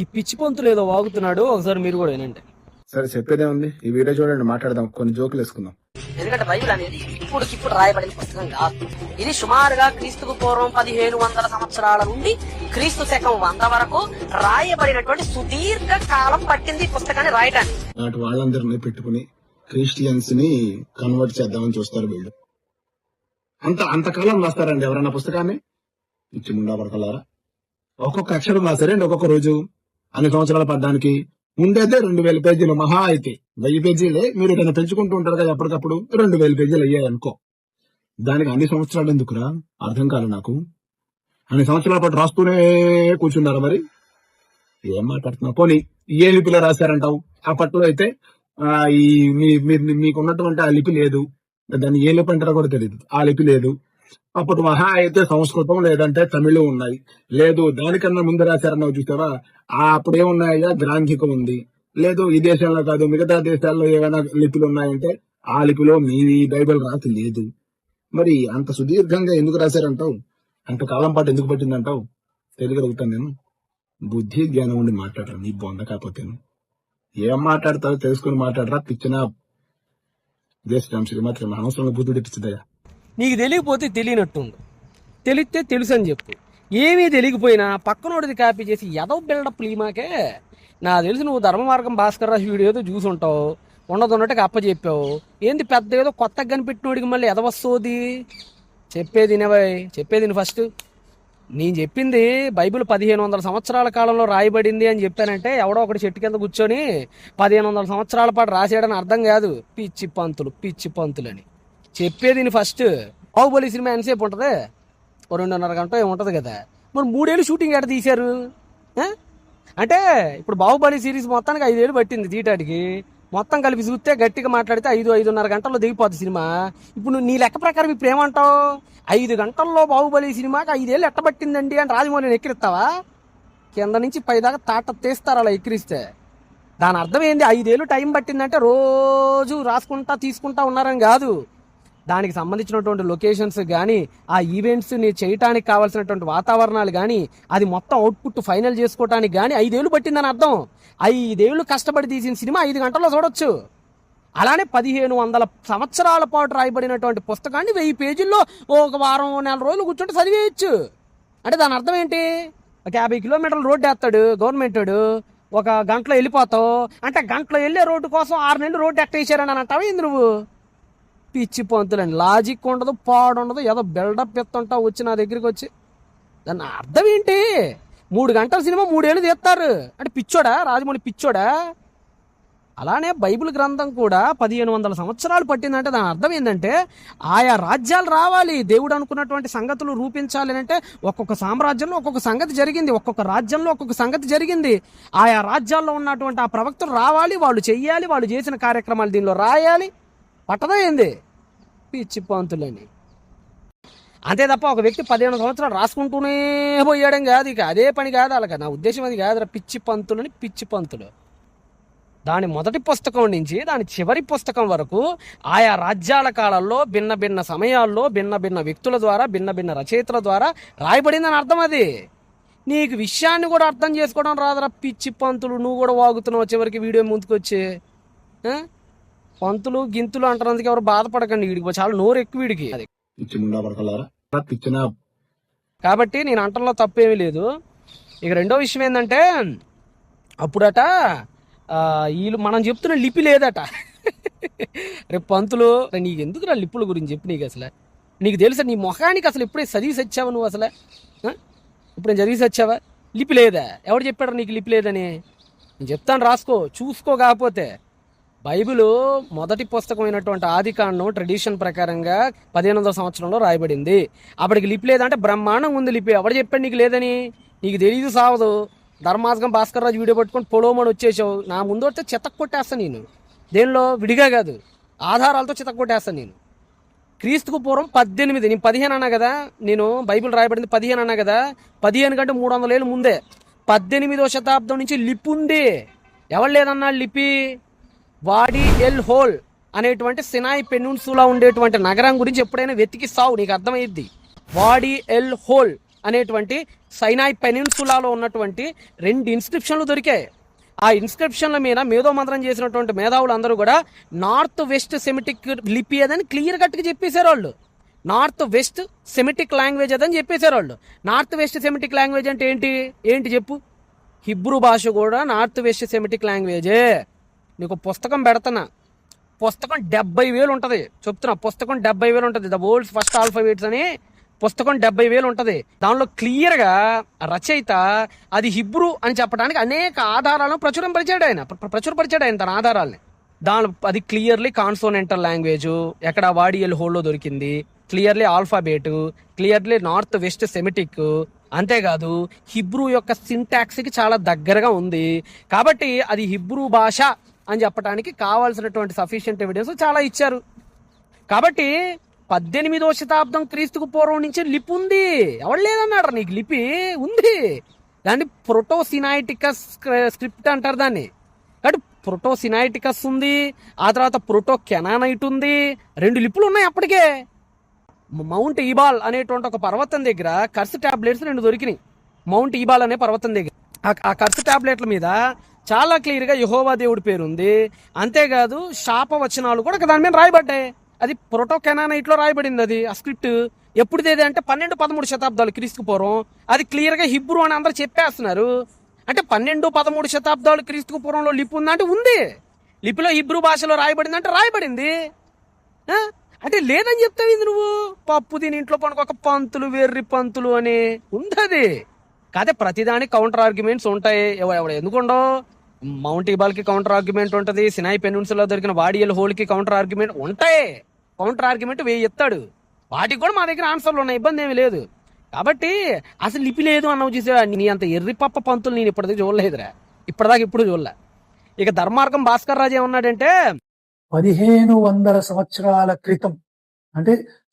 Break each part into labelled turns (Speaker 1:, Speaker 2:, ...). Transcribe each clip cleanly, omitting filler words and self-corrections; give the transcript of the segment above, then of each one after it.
Speaker 1: ఈ పిచ్చి పంతులు ఏదో వాగుతున్నాడు, ఒకసారి మీరు కూడా వినండి.
Speaker 2: సరే చెప్పేదే ఉంది, ఈ వీడియో చూడండి, మాట్లాడదాం, కొన్ని జోకులు వేసుకుందాం.
Speaker 3: ఎందుకంటే బైబిల్ అనేది ఇప్పుడు రాయబడిన పుస్తకం కాదు. ఇది సుమారుగా క్రీస్తుకు పూర్వం 1500 సంవత్సరాల నుండి క్రీస్తు శకం 100 వరకు రాయబడినటువంటి సుదీర్ఘ కాలం పట్టింది ఈ పుస్తకాన్ని రాయడానికి.
Speaker 2: నాటి వాళ్ళందరినీ పెట్టుకుని క్రిస్టియన్స్ ని కన్వర్ట్ చేద్దామని చూస్తారు వీళ్ళు. అంతకాలం రాస్తారండి ఎవరన్నా పుస్తకాన్ని? ఇచ్చి ముండా పడకలారా. ఒక్కొక్క అక్షరం రాస్తారండి ఒక్కొక్క రోజు. అన్ని సంవత్సరాలు పడ్డానికి ఉండేదే 2000 పేజీలు, మహా అయితే 1000 పేజీలే. మీరు ఏదైనా పెంచుకుంటూ ఉంటారు కదా ఎప్పటికప్పుడు, 2000 పేజీలు అయ్యాయి అనుకో. దానికి అన్ని సంవత్సరాలు ఎందుకురా? అర్థం కాదు నాకు. అన్ని సంవత్సరాల పాటు రాస్తూనే కూర్చున్నారు. మరి ఏం మాట్లాడుతున్నావు? పోనీ ఏ లిపిలో రాశారంటావు? అప్పట్లో అయితే ఈ మీకు ఉన్నటువంటి ఆ లిపి లేదు, దాన్ని ఏ లిపి అంటారో కూడా తెలియదు, ఆ లిపి లేదు. అప్పుడు మహా అయితే సంస్కృతం లేదంటే తమిళ ఉన్నాయి. లేదు దానికన్నా ముందు రాశారన్నావు చూసావా, అప్పుడు ఏమున్నాయా? గ్రాంథికం ఉంది. లేదు ఈ దేశంలో కాదు మిగతా దేశాల్లో ఏమైనా లిపిలు ఉన్నాయంటే ఆ లిపిలో మీ బైబిల్ రాసి లేదు. మరి అంత సుదీర్ఘంగా ఎందుకు రాశారంటావు? అంతకాలం పాటు ఎందుకు పట్టిందంటావు? తెలియగలుగుతాను నేను. బుద్ధి జ్ఞానం ఉండి మాట్లాడరా, నీ బొంద కాకపోతేను. ఏం మాట్లాడతావు తెలుసుకుని మాట్లాడరా. పిచ్చిన దేశం శ్రీమాత్రం అనవసరంగా బుద్ధుడు ఇప్పించదయా.
Speaker 1: నీకు తెలియకపోతే తెలియనట్టుండు, తెలిస్తే తెలుసు అని చెప్పు. ఏమీ తెలియకపోయినా పక్కనోడిది కాపీ చేసి ఎదవ బిల్డప్ లీమాకే. నాకు తెలిసి నువ్వు ధర్మ మార్గం భాస్కర్ రాజు వీడియో ఏదో చూసుంటావు, ఉన్నట్టుగా అప్పచెప్పావు. ఏంది పెద్ద ఏదో కొత్తగా కనిపెట్టినోడికి మళ్ళీ ఎదవస్తోది. చెప్పేది ఫస్ట్. నేను చెప్పింది బైబిల్ 1500 సంవత్సరాల కాలంలో రాయబడింది అని చెప్పానంటే ఎవడో ఒకటి చెట్టు కింద కూర్చొని 1500 సంవత్సరాల పాటు రాసేయడని అర్థం కాదు. పిచ్చి పంతులు అని చెప్పేది ఫస్ట్. బాహుబలి సినిమా ఎంతసేపు ఉంటుంది? 2.5 గంట ఏముంటుంది కదా. మరి 3 ఏళ్ళు షూటింగ్ ఎక్కడ తీశారు? అంటే ఇప్పుడు బాహుబలి సిరీస్ మొత్తానికి 5 ఏళ్ళు పట్టింది తీయటానికి. మొత్తం కలిపి చూస్తే గట్టిగా మాట్లాడితే 5-5.5 గంటల్లో దిగిపోద్ది సినిమా. ఇప్పుడు నీ లెక్క ప్రకారం ఇప్పుడు ఏమంటావు? 5 గంటల్లో బాహుబలి సినిమాకి 5 ఏళ్ళు ఎట్టబట్టిందండి అని రాజమౌళిని ఎక్కిరిస్తావా? కింద నుంచి పైదాకా తాట తీస్తారు అలా ఎక్కిరిస్తే. దాని అర్థం ఏంది? 5 ఏళ్ళు టైం పట్టిందంటే రోజు రాసుకుంటా తీసుకుంటా ఉన్నారని కాదు. దానికి సంబంధించినటువంటి లొకేషన్స్ కానీ, ఆ ఈవెంట్స్ని చేయటానికి కావాల్సినటువంటి వాతావరణాలు కానీ, అది మొత్తం అవుట్పుట్ ఫైనల్ చేసుకోవటానికి కానీ 5 ఏళ్ళు పట్టిందని అర్థం. 5 ఏళ్ళు కష్టపడి తీసిన సినిమా 5 గంటల్లో చూడొచ్చు. అలానే 1500 సంవత్సరాల పాటు రాయబడినటువంటి పుస్తకాన్ని 1000 పేజీల్లో ఒక వారం నెల రోజులు కూర్చుంటే చదివేయచ్చు. అంటే దాని అర్థం ఏంటి? ఒక 50 కిలోమీటర్ల రోడ్డు వేస్తాడు గవర్నమెంట్, ఒక గంటలో వెళ్ళిపోతావు. అంటే గంటలో వెళ్ళే రోడ్డు కోసం 6 నెలలు రోడ్డు ఎక్కేసారని అంటావా ఏంది నువ్వు? పిచ్చి పంతులని. లాజిక్ ఉండదు, పాడు ఉండదు, ఏదో బిల్డప్ ఎత్తుంటావు వచ్చి నా దగ్గరికి వచ్చి. దాని అర్థం ఏంటి? 3 గంటల సినిమా 3 ఏళ్ళు తీస్తారు అంటే పిచ్చోడా? రాజమౌళి పిచ్చోడా? అలానే బైబిల్ గ్రంథం కూడా 1500 సంవత్సరాలు పట్టిందంటే దాని అర్థం ఏంటంటే ఆయా రాజ్యాలు రావాలి, దేవుడు అనుకున్నటువంటి సంగతులు రూపించాలి అంటే ఒక్కొక్క సామ్రాజ్యంలో ఒక్కొక్క సంగతి జరిగింది, ఒక్కొక్క రాజ్యంలో ఒక్కొక్క సంగతి జరిగింది. ఆయా రాజ్యాల్లో ఉన్నటువంటి ఆ ప్రవక్తలు రావాలి, వాళ్ళు చెయ్యాలి, వాళ్ళు చేసిన కార్యక్రమాలు దీనిలో రాయాలి. పట్టదా ఏంది? పిచ్చి పంతులని. అంతే తప్ప ఒక వ్యక్తి 15 సంవత్సరాలు రాసుకుంటూనే పోయాడం కాదు. ఇక అదే పని కాదు అలాగ. నా ఉద్దేశం అది కాదురా. పిచ్చి పంతులు. దాని మొదటి పుస్తకం నుంచి దాని చివరి పుస్తకం వరకు ఆయా రాజ్యాల కాలంలో భిన్న భిన్న సమయాల్లో భిన్న భిన్న వ్యక్తుల ద్వారా భిన్న భిన్న రచయితల ద్వారా రాయబడిందని అర్థం. అది నీకు విషయాన్ని కూడా అర్థం చేసుకోవడం రాదురా. పిచ్చి పంతులు. నువ్వు కూడా వాగుతున్నావు చివరికి వీడియో ముందుకొచ్చి. పంతులు గింతులు అంటారందుకు ఎవరు బాధపడకండి. వీడికి చాలా నోరు ఎక్కువ వీడికి. అది కాబట్టి నేను అంటంలో తప్పేమీ లేదు. ఇక రెండో విషయం ఏంటంటే అప్పుడట వీళ్ళు మనం చెప్తున్న లిపి లేదట. రేపు పంతులు నీకు ఎందుకు రా లిప్పుల గురించి చెప్పి నీకు అసలు నీకు తెలుసా? నీ మొఖానికి అసలు ఎప్పుడే చదివి సచ్చావా నువ్వు? అసలు ఇప్పుడు నేను చదివి సచ్చావా? లిపి లేదా? ఎవడు చెప్పాడు నీకు లిపి లేదని? నేను చెప్తాను, రాసుకో, చూసుకో. కాకపోతే బైబిల్ మొదటి పుస్తకమైనటువంటి ఆదికాండం ట్రెడిషన్ ప్రకారంగా 1500 సంవత్సరంలో రాయబడింది. అప్పటికి లిపి లేదంటే బ్రహ్మాండం ఉంది లిపి. ఎవడు చెప్పాడు నీకు లేదని? నీకు తెలియదు, సావదు. ధర్మార్గం భాస్కర్ రాజు వీడియో పట్టుకొని పొడవమని వచ్చేసావు. నా ముందు వస్తే చితక్ కొట్టేస్తాను నేను. దేనిలో విడిగా కాదు, ఆధారాలతో చితక్ కొట్టేస్తాను నేను. క్రీస్తుకు పూర్వం 18, నేను 15 అన్నా కదా. నేను బైబిల్ రాయబడింది 15 అన్నా కదా. 15 కంటే 300 ఏళ్ళు ముందే 18వ శతాబ్దం నుంచి లిపి ఉంది. ఎవరు లేదన్నా లిపి? వాడి ఎల్ హోల్ అనేటువంటి సినాయి పెనున్సులా ఉండేటువంటి నగరం గురించి ఎప్పుడైనా వెతికి సావు, నీకు అర్థమైద్ది. వాడి ఎల్ హోల్ అనేటువంటి సైనాయ్ పెనిన్సులాలో ఉన్నటువంటి 2 ఇన్స్క్రిప్షన్లు దొరికాయి. ఆ ఇన్స్క్రిప్షన్ల మీద మేధో మంత్రం చేసినటువంటి మేధావులు అందరూ కూడా నార్త్ వెస్ట్ సెమిటిక్ లిపి అదని క్లియర్ కట్గా చెప్పేశారు వాళ్ళు. నార్త్ వెస్ట్ సెమిటిక్ లాంగ్వేజ్ అదని చెప్పేశారు వాళ్ళు. నార్త్ వెస్ట్ సెమిటిక్ లాంగ్వేజ్ అంటే ఏంటి చెప్పు? హిబ్రూ భాష కూడా నార్త్ వెస్ట్ సెమిటిక్ లాంగ్వేజే. నీకు పుస్తకం పెడుతున్నా, పుస్తకం 70,000 ఉంటుంది చెప్తున్నా. పుస్తకం 70,000 ఉంటుంది. ద వరల్డ్స్ ఫస్ట్ ఆల్ఫాబెట్స్ అని పుస్తకం 70,000 ఉంటుంది. దానిలో క్లియర్గా రచయిత అది హిబ్రూ అని చెప్పడానికి అనేక ఆధారాలను ప్రచురపరిచాడు ఆయన తన ఆధారాలని. దాని అది క్లియర్లీ కాన్సోనెంటల్ లాంగ్వేజ్, ఎక్కడ వాడియల్ హోల్లో దొరికింది, clearly alphabet, clearly north west Semitic. అంతేకాదు హిబ్రూ యొక్క సింటాక్స్కి చాలా దగ్గరగా ఉంది. కాబట్టి అది హిబ్రూ భాష అని చెప్పడానికి కావాల్సినటువంటి సఫిషియంట్ ఎవిడెన్స్ చాలా ఇచ్చారు. కాబట్టి 18వ శతాబ్దం క్రీస్తుకు పూర్వం నుంచి లిపి ఉంది. ఎవరు లేదన్నాడు? నీకు లిపి ఉంది. దాన్ని ప్రోటోసినైటికస్ స్క్రిప్ట్ అంటారు దాన్ని. కాబట్టి ప్రోటోసినైటికస్ ఉంది, ఆ తర్వాత ప్రోటో కెనానైట్ ఉంది. 2 లిపులు ఉన్నాయి అప్పటికే. మౌంట్ ఈబాల్ అనేటువంటి ఒక పర్వతం దగ్గర కర్స్ టాబ్లెట్స్ 2 దొరికినాయి. మౌంట్ ఈబాల్ అనే పర్వతం దగ్గర ఆ కర్స్ టాబ్లెట్ల మీద చాలా క్లియర్గా యెహోవా దేవుడి పేరు ఉంది. అంతేకాదు శాపవచనాలు కూడా దాని మీద రాయబడ్డాయి. అది ప్రోటో కెనానైట్లో రాయబడింది. అది ఆ స్క్రిప్ట్ ఎప్పుడుదేది అంటే 12-13 శతాబ్దాలు క్రీస్తుకు పూర్వం. అది క్లియర్గా హిబ్రూ అని అందరూ చెప్పేస్తున్నారు. అంటే 12-13 శతాబ్దాలు క్రీస్తుకు పూర్వంలో లిపి ఉందంటే ఉంది. లిపిలో హిబ్రూ భాషలో రాయబడిందంటే రాయబడింది. అంటే లేదని చెప్తావు నువ్వు? పప్పు దీని ఇంట్లో పనుకొక పంతులు వెర్రి పంతులు అని ఉంది. కాదే ప్రతిదానికి కౌంటర్ ఆర్గ్యుమెంట్స్ ఉంటాయి. ఎందుకుండవు? మౌంట్ ఈబాల్కి కౌంటర్ ఆర్గ్యుమెంట్ ఉంటుంది, సినాయి పెనిన్సులా దొరికిన వాడియల్ హోల్కి కౌంటర్ ఆర్గ్యుమెంట్ ఉంటాయి. కౌంటర్ ఆర్గ్యుమెంట్ ఎత్తాడు. వాటికి కూడా మా దగ్గర ఆన్సర్లు ఉన్నాయి, ఇబ్బంది ఏమి లేదు. కాబట్టి అసలు లిపి లేదు అన్నవి చూసా. నీ అంత ఎర్రి పప్ప పంతులు నేను ఇప్పటిదాకా చూడలేదురా, ఇప్పుడు చూడలే. ఇక ధర్మార్గం భాస్కర్ రాజు ఏమన్నాడంటే
Speaker 4: 1500 సంవత్సరాల క్రితం, అంటే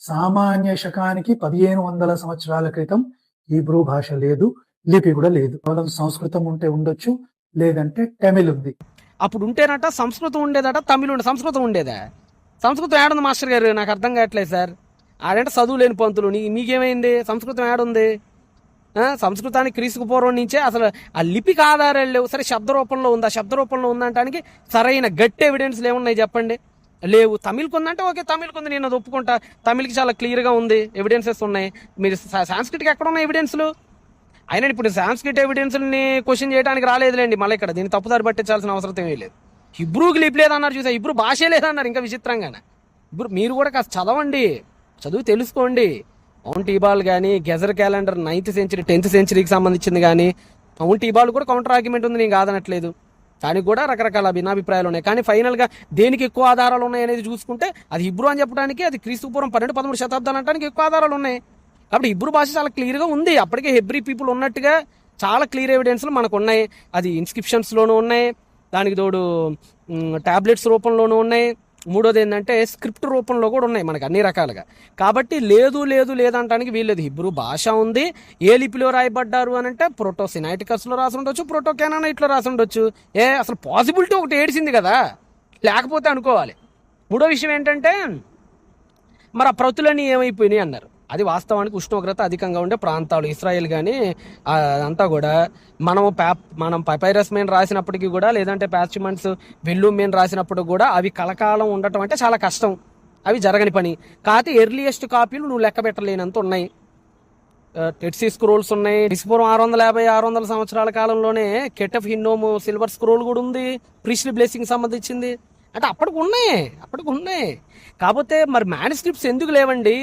Speaker 4: సామాన్య శకానికి 1500 సంవత్సరాల క్రితం హీబ్రూ భాష లేదు, లిపి కూడా లేదు. కేవలం సంస్కృతం ఉంటే ఉండొచ్చు, లేదంటే తమిళ్ ఉంది.
Speaker 1: అప్పుడు ఉంటేనట సంస్కృతం ఉండేదట, తమిళ్ ఉండే. సంస్కృతం ఉండేదా? సంస్కృతం ఏడుంది మాస్టర్ గారు? నాకు అర్థం కావట్లేదు సార్. ఆడంటే చదువు లేని పంతులు. మీకేమైంది? సంస్కృతం ఏడుంది? సంస్కృతానికి క్రీస్తుకు పూర్వం నుంచే అసలు ఆ లిపికి ఆధారాలు లేవు. సరే శబ్ద రూపంలో ఉంది, ఆ శబ్ద రూపంలో ఉందంటానికి సరైన గట్టి ఎవిడెన్స్లు ఏమున్నాయి చెప్పండి? లేవు. తమిళ్కి ఉందంటే ఓకే, తమిళ్కి ఉంది, నేను అది ఒప్పుకుంటా. తమిళ్కి చాలా క్లియర్గా ఉంది, ఎవిడెన్సెస్ ఉన్నాయి. మీరు సాంస్క్రిట్కి ఎక్కడ ఉన్నాయి ఎవిడెన్స్లు? అయినా ఇప్పుడు సాంస్క్రిట్ ఎవిడెన్స్ని క్వశ్చన్ చేయడానికి రాలేదులేండి. మళ్ళీ ఇక్కడ దీన్ని తప్పుదారి పట్టించాల్సిన అవసరం ఏమీ లేదు. హిబ్రూకి లిపి లేదన్నారు చూసా, హిబ్రూ భాషే లేదన్నారు. ఇంకా విచిత్రంగానే ఇప్పుడు మీరు కూడా కాస్త చదవండి, చదువు తెలుసుకోండి. మౌంట్ ఈబాల్ కానీ గెజర్ క్యాలెండర్ 9th సెంచరీ 10th సెంచరీకి సంబంధించింది కానీ మౌంట్ ఈబాల్ కూడా కౌంటర్ ఆర్గ్యుమెంట్ ఉంది, నేను కాదనట్లేదు. దానికి కూడా రకరకాల భిన్నాభిప్రాయాలు ఉన్నాయి. కానీ ఫైనల్గా దేనికి ఎక్కువ ఆధారాలు ఉన్నాయి అనేది చూసుకుంటే అది హిబ్రూ అని చెప్పడానికి, అది క్రీస్తు పూర్వం 12-13 శతాబ్దాలు అనడానికి ఎక్కువ ఆధారాలు ఉన్నాయి. కాబట్టి హిబ్రూ భాష చాలా క్లియర్గా ఉంది. అప్పటికే హెబ్రీ పీపుల్ ఉన్నట్టుగా చాలా క్లియర్ ఎవిడెన్స్లు మనకు ఉన్నాయి. అది ఇన్స్క్రిప్షన్స్లోనూ ఉన్నాయి, దానికి తోడు టాబ్లెట్స్ రూపంలోనూ ఉన్నాయి. మూడోది ఏంటంటే స్క్రిప్ట్ రూపంలో కూడా ఉన్నాయి మనకు అన్ని రకాలుగా. కాబట్టి లేదంటానికి వీల్లేదు. హిబ్రూ భాష ఉంది. ఏ లిపిలో రాయబడ్డారు అని అంటే ప్రోటోసినైటికస్లో రాసి ఉండొచ్చు, ప్రోటో కెనానైట్లో రాసి ఉండొచ్చు. అసలు పాసిబిలిటీ ఒకటి ఏడిసింది కదా, లేకపోతే అనుకోవాలి. మూడో విషయం ఏంటంటే మరి ఆ ప్రతులన్నీ ఏమైపోయినాయి అన్నారు. అది వాస్తవానికి ఉష్ణోగ్రత అధికంగా ఉండే ప్రాంతాలు ఇస్రాయేల్ కానీ అంతా కూడా మనం పపైరస్ మెయిన్ రాసినప్పటికీ కూడా, లేదంటే పార్చ్మెంట్స్ వెల్లూమ్ మెయిన్ రాసినప్పుడు కూడా అవి కలకాలం ఉండటం అంటే చాలా కష్టం, అవి జరగని పని. కాకపోతే ఎర్లియస్ట్ కాపీలు నువ్వు లెక్క పెట్టలేనంత ఉన్నాయి. డెడ్ సీ స్క్రోల్స్ ఉన్నాయి. పూర్వం 650-600 సంవత్సరాల కాలంలోనే కెటఫ్ హిన్నోమ్ సిల్వర్ స్క్రోల్ కూడా ఉంది, ప్రీస్లీ బ్లెస్సింగ్ సంబంధించింది. అంటే అప్పటికి ఉన్నాయి. కాకపోతే మరి మ్యానుస్క్రిప్ట్స్ ఎందుకు లేవండి?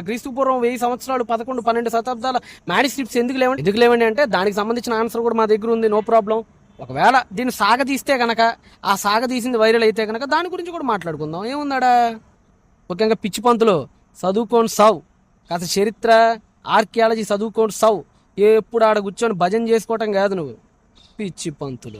Speaker 1: క్రీస్తు పూర్వం 1000 సంవత్సరాలు 11-12 శతాబ్దాల మ్యానుస్క్రిప్ట్స్ ఎందుకు లేవండి అంటే దానికి సంబంధించిన ఆన్సర్ కూడా మా దగ్గర ఉంది, నో ప్రాబ్లం. ఒకవేళ దీన్ని సాగదీస్తే కనుక, ఆ సాగదీసింది వైరల్ అయితే కనుక దాని గురించి కూడా మాట్లాడుకుందాం, ఏముందాడా. ముఖ్యంగా పిచ్చి పంతులు చదువుకోండి సావు, కాస్త చరిత్ర ఆర్కియాలజీ చదువుకోండి సావు. ఎప్పుడు ఆడ కూర్చొని భజన చేసుకోవటం కాదు నువ్వు, పిచ్చి పంతులు.